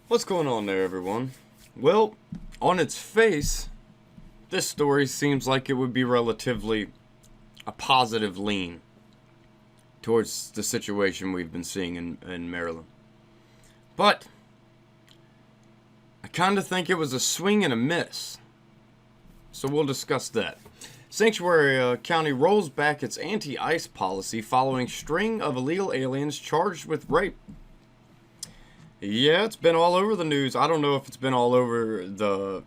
What's going on there, everyone? Well, on its face, this story seems like it would be relatively a positive lean towards the situation we've been seeing in Maryland. But I kind of think it was a swing and a miss. So we'll discuss that. Sanctuary County rolls back its anti-ICE policy following string of illegal aliens charged with rape. Yeah, it's been all over the news. I don't know if it's been all over the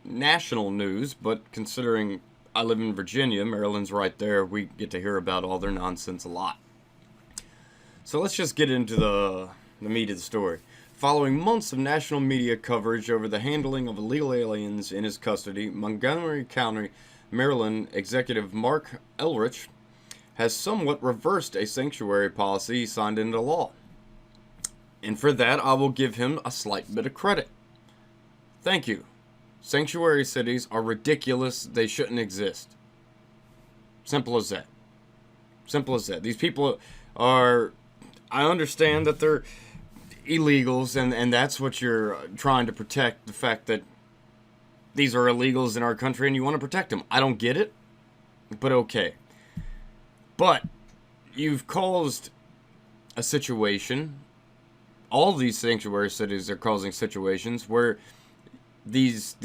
national news, but considering I live in Virginia, Maryland's right there, we get to hear about all their nonsense a lot. So let's just get into the meat of the story. Following months of national media coverage over the handling of illegal aliens in his custody, Montgomery County, Maryland Executive Marc Elrich has somewhat reversed a sanctuary policy he signed into law. And for that, I will give him a slight bit of credit. Thank you. Sanctuary cities are ridiculous. They shouldn't exist. Simple as that. Simple as that. These people are... I understand that they're illegals, and that's what you're trying to protect, the fact that these are illegals in our country and you want to protect them. I don't get it, but okay. But you've caused a situation... All these sanctuary cities are causing situations where these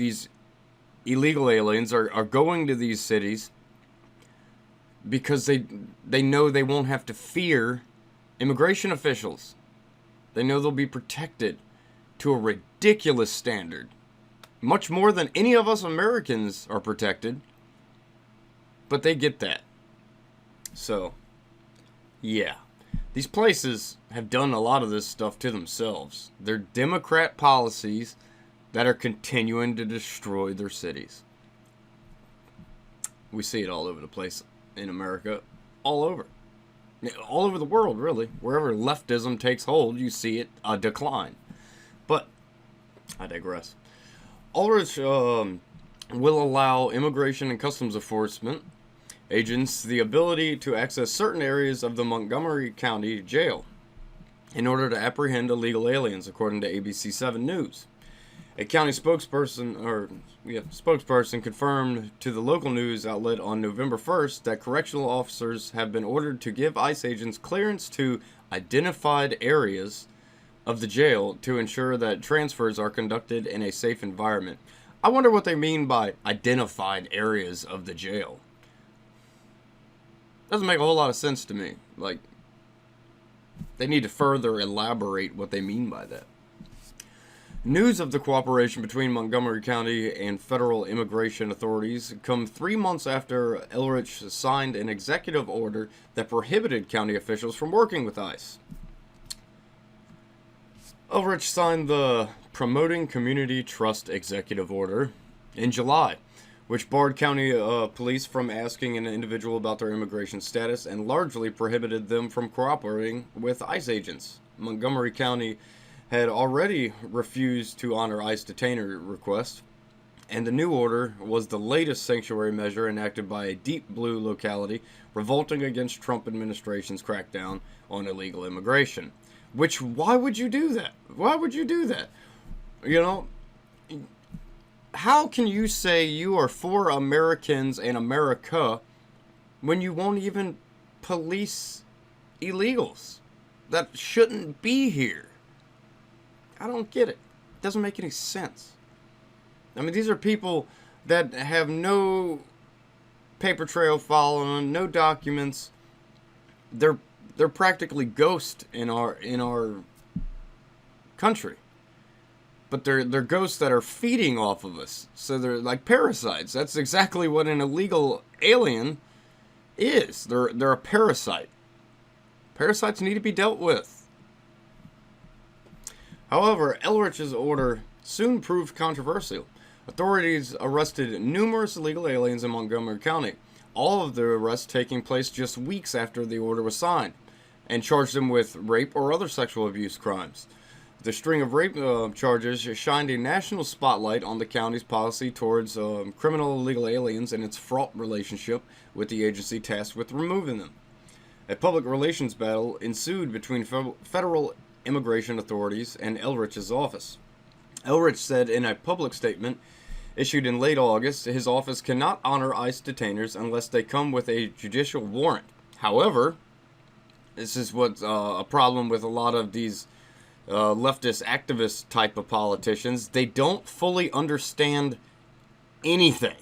illegal aliens are going to these cities because they know they won't have to fear immigration officials. They know they'll be protected to a ridiculous standard. Much more than any of us Americans are protected. But they get that. So, yeah. These places have done a lot of this stuff to themselves. They're Democrat policies that are continuing to destroy their cities. We see it all over the place in America. All over. All over the world, really. Wherever leftism takes hold, you see it decline. But, I digress. Ulrich will allow Immigration and Customs Enforcement agents the ability to access certain areas of the Montgomery County Jail in order to apprehend illegal aliens, according to ABC 7 News. A county spokesperson confirmed to the local news outlet on November 1st that correctional officers have been ordered to give ICE agents clearance to identified areas of the jail to ensure that transfers are conducted in a safe environment. I wonder what they mean by identified areas of the jail. Doesn't make a whole lot of sense to me. Like, they need to further elaborate what they mean by that. News of the cooperation between Montgomery County and federal immigration authorities come 3 months after Elrich signed an executive order that prohibited county officials from working with ICE. Elrich signed the Promoting Community Trust Executive Order in July, which barred county police from asking an individual about their immigration status and largely prohibited them from cooperating with ICE agents. Montgomery County had already refused to honor ICE detainer requests, and the new order was the latest sanctuary measure enacted by a deep blue locality revolting against Trump administration's crackdown on illegal immigration. Which, why would you do that? Why would you do that? You know, how can you say you are for Americans and America when you won't even police illegals that shouldn't be here? I don't get it. It doesn't make any sense. I mean, these are people that have no paper trail following, no documents. They're practically ghosts in our country. But they're ghosts that are feeding off of us. So they're like parasites. That's exactly what an illegal alien is. They're a parasite. Parasites need to be dealt with. However, Elrich's order soon proved controversial. Authorities arrested numerous illegal aliens in Montgomery County, all of the arrests taking place just weeks after the order was signed, and charged them with rape or other sexual abuse crimes. The string of rape charges shined a national spotlight on the county's policy towards criminal illegal aliens and its fraught relationship with the agency tasked with removing them. A public relations battle ensued between federal immigration authorities and Elrich's office. Elrich said in a public statement issued in late August, his office cannot honor ICE detainers unless they come with a judicial warrant. However, this is what's a problem with a lot of these leftist activist type of politicians. They don't fully understand anything.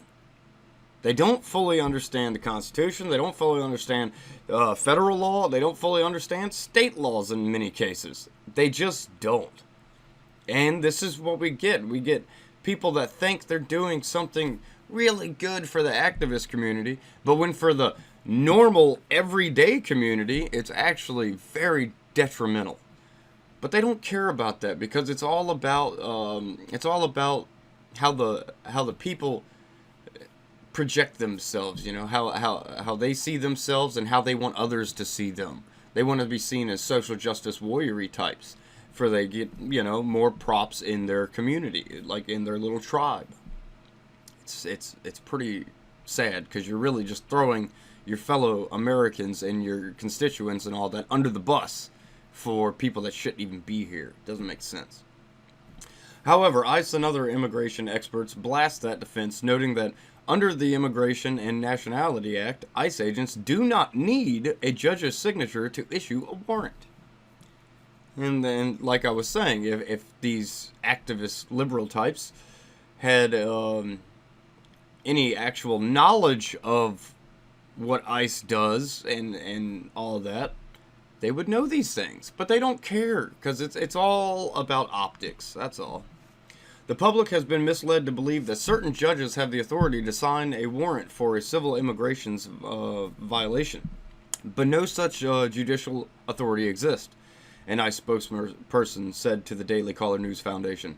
They don't fully understand the Constitution. They don't fully understand federal law. They don't fully understand state laws in many cases. They just don't. And this is what we get. We get people that think they're doing something really good for the activist community, but when for the normal, everyday community, it's actually very detrimental. But they don't care about that because it's all about how the people project themselves. You know, how they see themselves and how they want others to see them. They want to be seen as social justice warrior types, for they get, you know, more props in their community, like in their little tribe. It's pretty sad because you're really just throwing your fellow Americans and your constituents and all that under the bus for people that shouldn't even be here. It doesn't make sense. However, ICE and other immigration experts blast that defense, noting that under the Immigration and Nationality Act, ICE agents do not need a judge's signature to issue a warrant. And then, like I was saying, if these activist liberal types had any actual knowledge of what ICE does and all that, they would know these things. But they don't care, because it's all about optics, that's all. The public has been misled to believe that certain judges have the authority to sign a warrant for a civil immigration's violation. But no such judicial authority exists, an ICE spokesperson said to the Daily Caller News Foundation.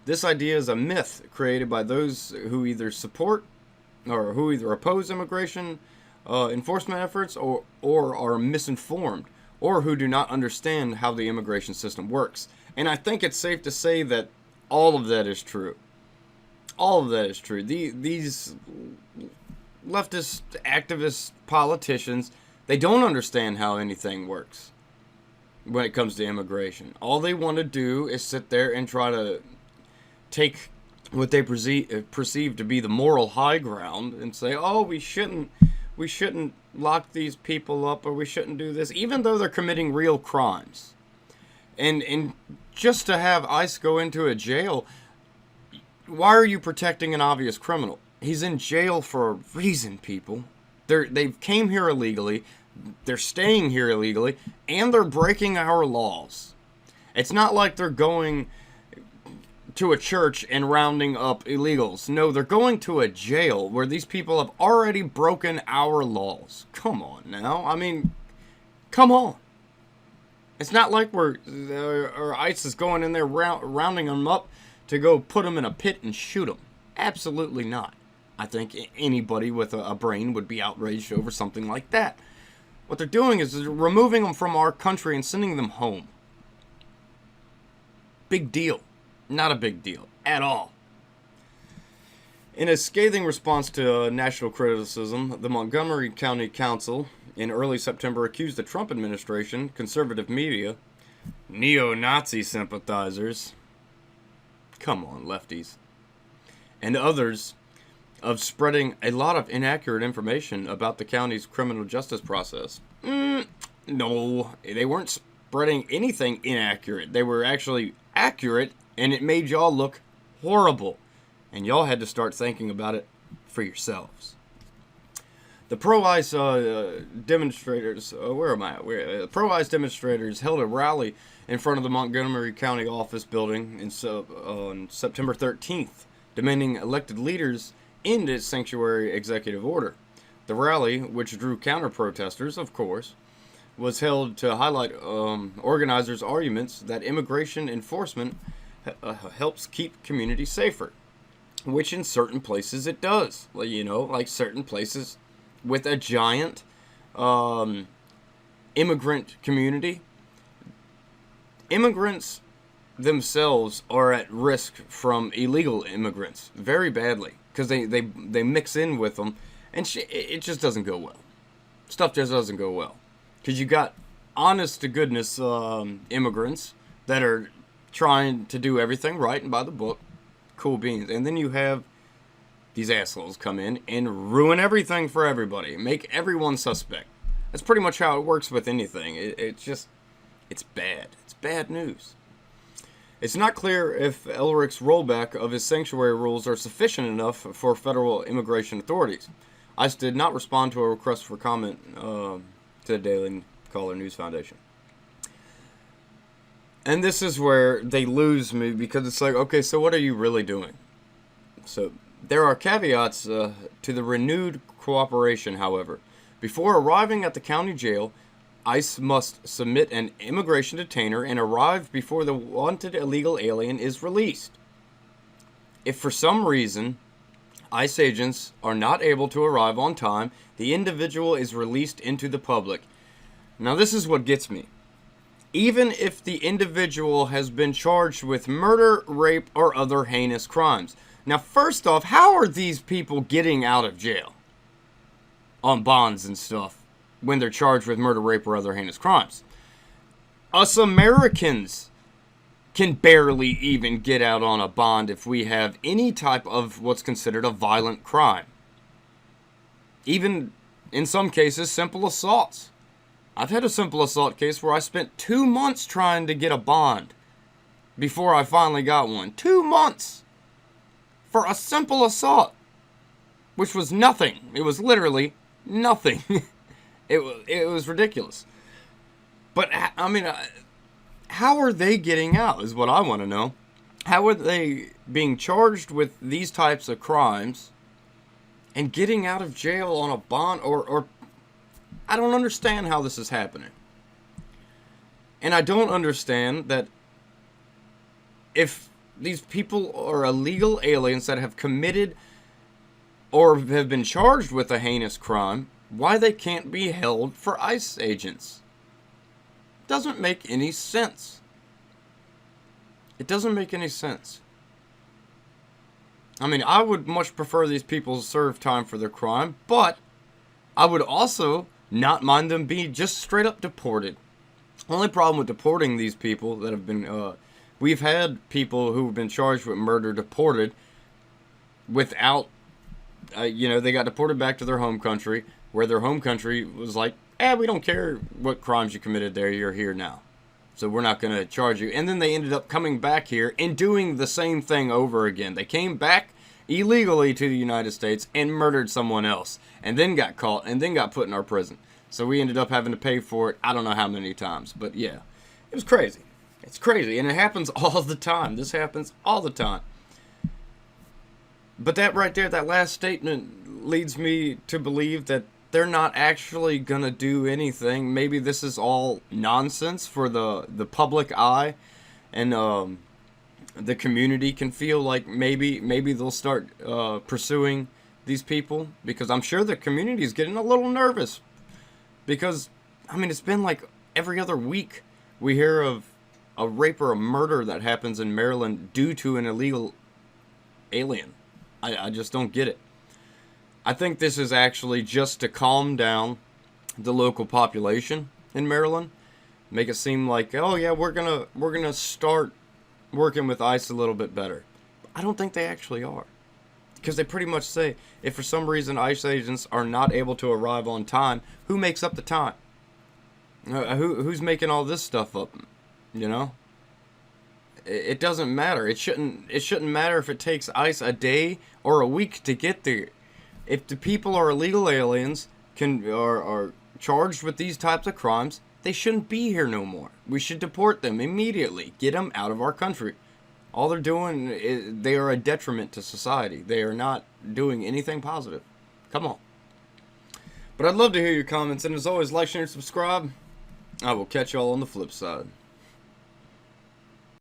This idea is a myth created by those who either support or who either oppose immigration enforcement efforts or are misinformed or who do not understand how the immigration system works. And I think it's safe to say that all of that is true. All of that is true. These leftist activist politicians, they don't understand how anything works when it comes to immigration. All they want to do is sit there and try to take what they perceive to be the moral high ground and say, oh, we shouldn't lock these people up, or we shouldn't do this, even though they're committing real crimes. And just to have ICE go into a jail, why are you protecting an obvious criminal? He's in jail for a reason, people. They came here illegally, they're staying here illegally, and they're breaking our laws. It's not like they're going to a church and rounding up illegals. No, they're going to a jail where these people have already broken our laws. Come on now. I mean, come on. It's not like or ICE is going in there rounding them up to go put them in a pit and shoot them. Absolutely not. I think anybody with a brain would be outraged over something like that. What they're doing is they're removing them from our country and sending them home. Big deal. Not a big deal at all. In a scathing response to national criticism, the Montgomery County Council in early September accused the Trump administration, conservative media, neo-Nazi sympathizers, come on, lefties, and others of spreading a lot of inaccurate information about the county's criminal justice process. No, they weren't spreading anything inaccurate. They were actually accurate, and it made y'all look horrible. And y'all had to start thinking about it for yourselves. The pro-ICE demonstrators, pro-ICE demonstrators held a rally in front of the Montgomery County office building on September 13th, demanding elected leaders end its sanctuary executive order. The rally, which drew counter-protesters, of course, was held to highlight organizers' arguments that immigration enforcement helps keep communities safer, which in certain places it does. You know, like certain places with a giant immigrant community. Immigrants themselves are at risk from illegal immigrants very badly because they mix in with them, and it just doesn't go well. Stuff just doesn't go well because you got honest to goodness immigrants that are trying to do everything right and by the book. Cool beans. And then you have these assholes come in and ruin everything for everybody. Make everyone suspect. That's pretty much how it works with anything. It's bad. It's bad news. It's not clear if Elric's rollback of his sanctuary rules are sufficient enough for federal immigration authorities. ICE did not respond to a request for comment to the Daily Caller News Foundation. And this is where they lose me, because it's like, okay, so what are you really doing? So there are caveats to the renewed cooperation, however. Before arriving at the county jail, ICE must submit an immigration detainer and arrive before the wanted illegal alien is released. If for some reason ICE agents are not able to arrive on time, the individual is released into the public. Now this is what gets me. Even if the individual has been charged with murder, rape, or other heinous crimes. Now first off, how are these people getting out of jail on bonds and stuff when they're charged with murder, rape, or other heinous crimes? Us Americans can barely even get out on a bond if we have any type of what's considered a violent crime. Even, in some cases, simple assaults. I've had a simple assault case where I spent 2 months trying to get a bond before I finally got one. 2 months for a simple assault, which was nothing. It was literally nothing. It was ridiculous. But, I mean, how are they getting out is what I want to know. How are they being charged with these types of crimes and getting out of jail on a bond or I don't understand how this is happening. And I don't understand that if these people are illegal aliens that have committed or have been charged with a heinous crime, why they can't be held for ICE agents. Doesn't make any sense. It doesn't make any sense. I mean, I would much prefer these people serve time for their crime, but I would also not mind them being just straight up deported. Only problem with deporting these people that have been, we've had people who have been charged with murder deported without, they got deported back to their home country, where their home country was like, we don't care what crimes you committed there, you're here now. So we're not going to charge you. And then they ended up coming back here and doing the same thing over again. They came back illegally to the United States and murdered someone else. And then got caught and then got put in our prison. So we ended up having to pay for it, I don't know how many times. But yeah, it was crazy. It's crazy. And it happens all the time. This happens all the time. But that right there, that last statement leads me to believe that they're not actually going to do anything. Maybe this is all nonsense for the public eye, and the community can feel like maybe they'll start pursuing these people, because I'm sure the community is getting a little nervous, because, I mean, it's been like every other week we hear of a rape or a murder that happens in Maryland due to an illegal alien. I just don't get it. I think this is actually just to calm down the local population in Maryland, make it seem like, oh yeah, we're gonna start working with ICE a little bit better. I don't think they actually are, because they pretty much say, if for some reason ICE agents are not able to arrive on time, who makes up the time? Who's making all this stuff up? You know, it doesn't matter. It shouldn't matter if it takes ICE a day or a week to get there. If the people are illegal aliens, are charged with these types of crimes, they shouldn't be here no more. We should deport them immediately. Get them out of our country. All they're doing is they are a detriment to society. They are not doing anything positive. Come on. But I'd love to hear your comments, and as always, like, share, and subscribe. I will catch y'all on the flip side.